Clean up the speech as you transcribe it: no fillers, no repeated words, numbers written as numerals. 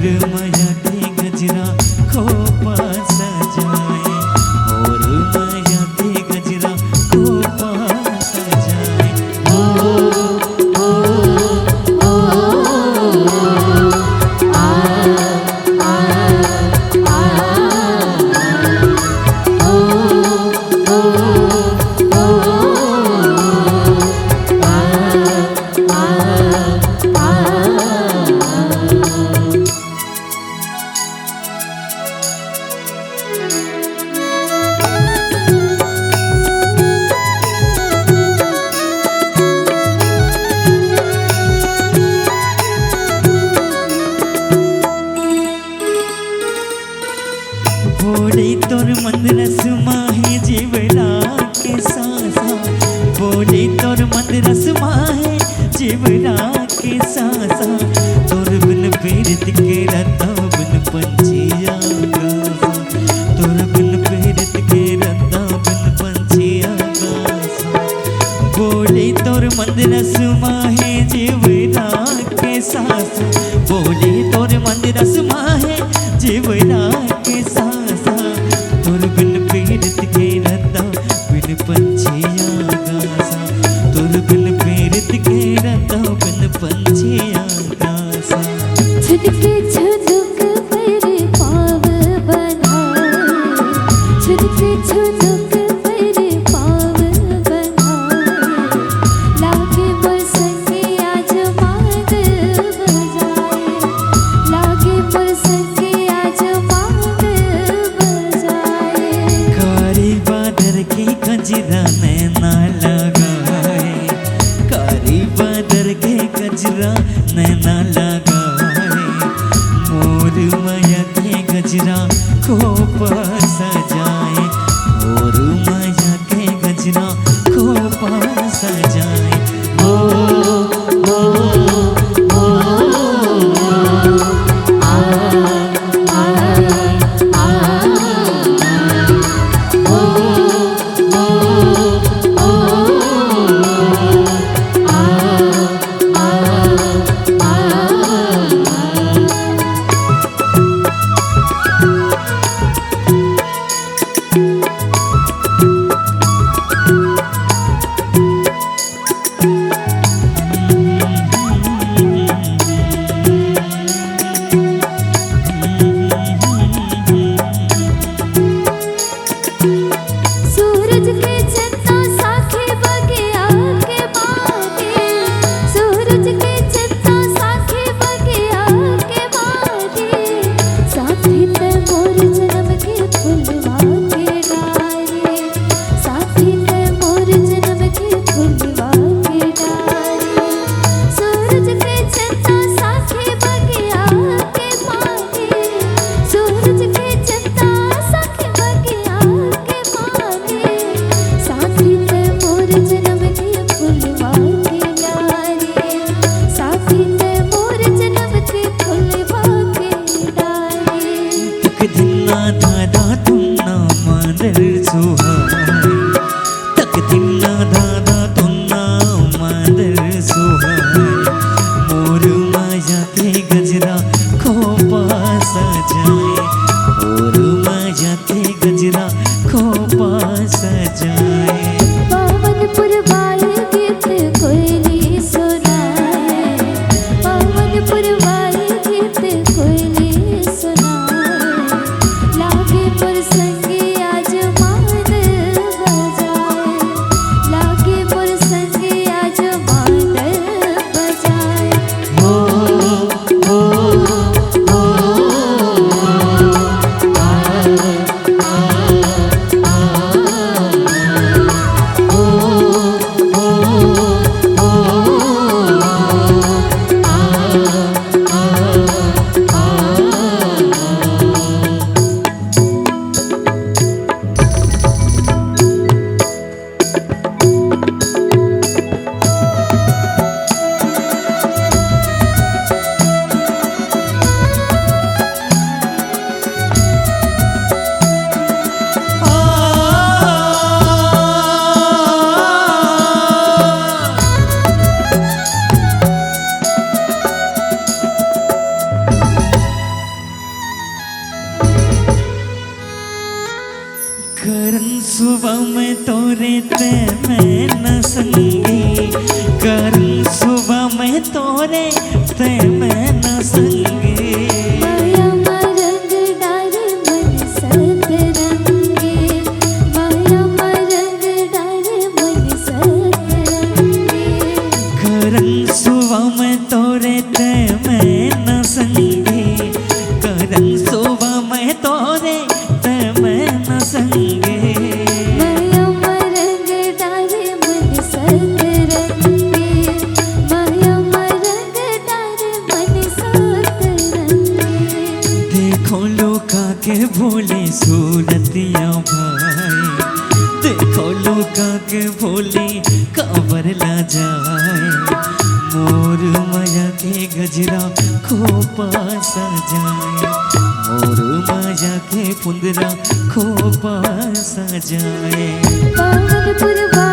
माया के गजरा खोपा सजाए, मोर माया के गजरा खोपा सजाए। ओ ओ ओ आ आ आ ओ ओ ओ बोले तोर मंदरस माहे जीवड़ा के सासा, बोले तोर मंदरस माहे जीवड़ा के सासा, तोर बिन पीरत के रता बिन पंछिया गासा, तोर बिन पीरत के रता बिन पंछिया गासा। बोले तोर मंदरस माहे जीवड़ा के सासा, बोले तोर मंदरस माहे जीवड़ा के सासा, तोर बिन पीरत के रता बिन पंछिया गासा, तोर बिन पीरत के रता बिन पंछिया गासा। छुदके छुदुक पर पाव बनाए, छुदके छुदुक पर पाव बनाए, लागे मोर संगे आज मांग बजाए, लागे मोर संगे आज मांग बजाए। कारी बादर की गजरा नैना लगाए, कारी बादर के गजरा नैना लगाए, मोर माया के गजरा खोपा सजाए, मोर माया के गजरा खोपा सजाए। ओ ओ ओ आ आ आ ओ ओ ओ आ आ आ। सूरज के चन्ना साखे बगिया के मागे, सूरज के चन्ना साखे बगिया के मागे, साथी ते मोर जन्म के फुलवा के डारे, साथी ते मोर जन्म के फुलवा के डारे। सूरज के चन्ना साखे बगिया के मागे, सूरज के चन्ना साखे बगिया के मागे, साथी ते मोर जन्म के फुलवा के डारे, साथी ते मोर जन्म के फुलवा के डारे। तक दिना दादा तुम ना मादर सुहाए, तक दिना दादा तुम ना मादर सुहाए, मोर माया के गजरा खोपा सजाए, मोर माया के गजरा खोपा सजाए। पावन पुरवाए गीत कोयली सुनाए, पावन पुरवाए गीत कोयली सुनाए, लागे मोर सुबह में तोरे ते मैं न संगी, करन सुबह में तोरे ते मैं न संगी। माया मरंग डार मन सतरंगी, माया मरंग डार मन सतरंगी। करन सुबह में तोरे ते मैं न संगी, करन सुबह में तोरे ते मैं न संगी। माया मरंग डार मन सतरंगी, माया मरंग डार मन सतरंगी। देखो लोका के भोले सूरतिया भाई, देखो लोका के भोले कांवर ला जाए। मोर माया के गजरा खोपा सजाए, मोर माया के पुंदरा खोपा सजाए। पावन पुरवा